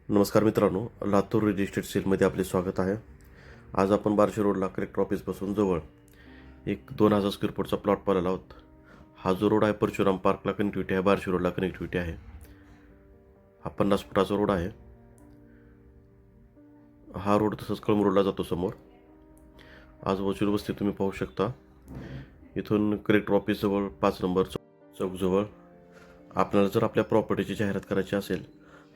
नमस्कार मित्रांनो, Latur real estate सेलमध्ये आपले स्वागत आहे. आज आपण बार्शी रोडला कलेक्टर ऑफिसपासून जवळ एक 2000 स्क्वेअर फूटचा प्लॉट पाहिलेला आहोत. हा जो रोड आहे परशुराम पार्कला कनेक्टिव्हिटी आहे, बार्शी रोडला कनेक्टिव्हिटी आहे. हा 50 फुटाचा रोड आहे. हा रोड तसंच कळंब रोडला जातो समोर. आजूबाजूची वस्ती तुम्ही पाहू शकता. इथून कलेक्टर ऑफिसजवळ 5 नंबर चौकजवळ आपल्याला जर आपल्या प्रॉपर्टीची जाहिरात करायची असेल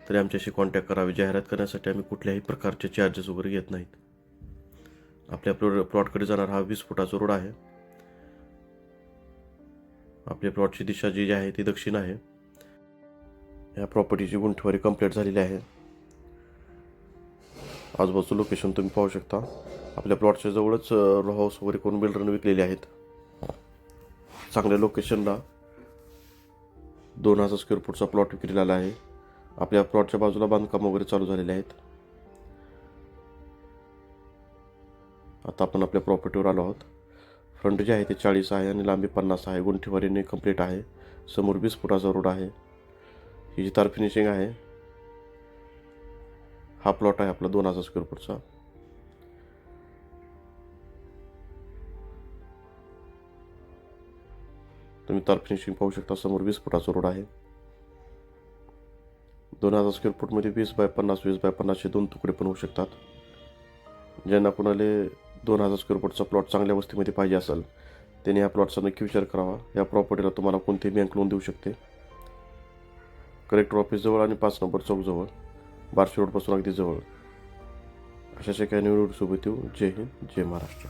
तरी आमच्याशी कॉन्टॅक्ट करावे. जाहिरात करण्यासाठी आम्ही कुठल्याही प्रकारचे चार्जेस वगैरे घेत नाहीत. आपल्या प्लॉटकडे जाणारा हा 20 फुटाचा रोड आहे. आपल्या प्लॉटची दिशा जी आहे ती दक्षिण आहे. या प्रॉपर्टीची गुंठेवारी कंप्लीट झालेली आहे. आजूबाजूचं लोकेशन तुम्ही पाहू शकता. आपल्या प्लॉटच्या जवळच रो हाऊस वगैरे करून बिल्डरने विकलेले आहेत. चांगल्या लोकेशनला 2000 स्क्वेअर फूटचा प्लॉट विक्रीला आहे. आपल्या प्लॉटच्या बाजूला बांधकाम वगैरे चालू झालेले आहेत. आता आपण आपल्या प्रॉपर्टीवर आलो आहोत. फ्रंट जे आहे ते 40 आहे आणि लांबी 50 आहे. गुंठेवारीने कंप्लीट आहे. समोर 20 फुटाचा रोड आहे. ही जी तार फिनिशिंग आहे, हा प्लॉट आहे आपला 2000 स्क्वेअर फूटचा. तुम्ही तार फिनिशिंग पाहू शकता. समोर 20 फुटाचा रोड आहे. 2000 स्क्वेअर फूटमध्ये 20 बाय 50 20 बाय 50 दोन तुकडे पण होऊ शकतात. ज्यांना कोणाला 2000 स्क्वेअर फूटचा प्लॉट चांगल्या वस्तीमध्ये पाहिजे असेल त्यांनी या प्लॉटचा नक्की विचार करावा. या प्रॉपर्टीला तुम्हाला कोणतीही बँक लोन देऊ शकते. कलेक्टर ऑफिसजवळ आणि 5 नंबर चौकजवळ, बार्शी रोडपासून अगदी जवळ. अशा काही निवडणूक सोबत येऊ. जय हिंद, जय महाराष्ट्र.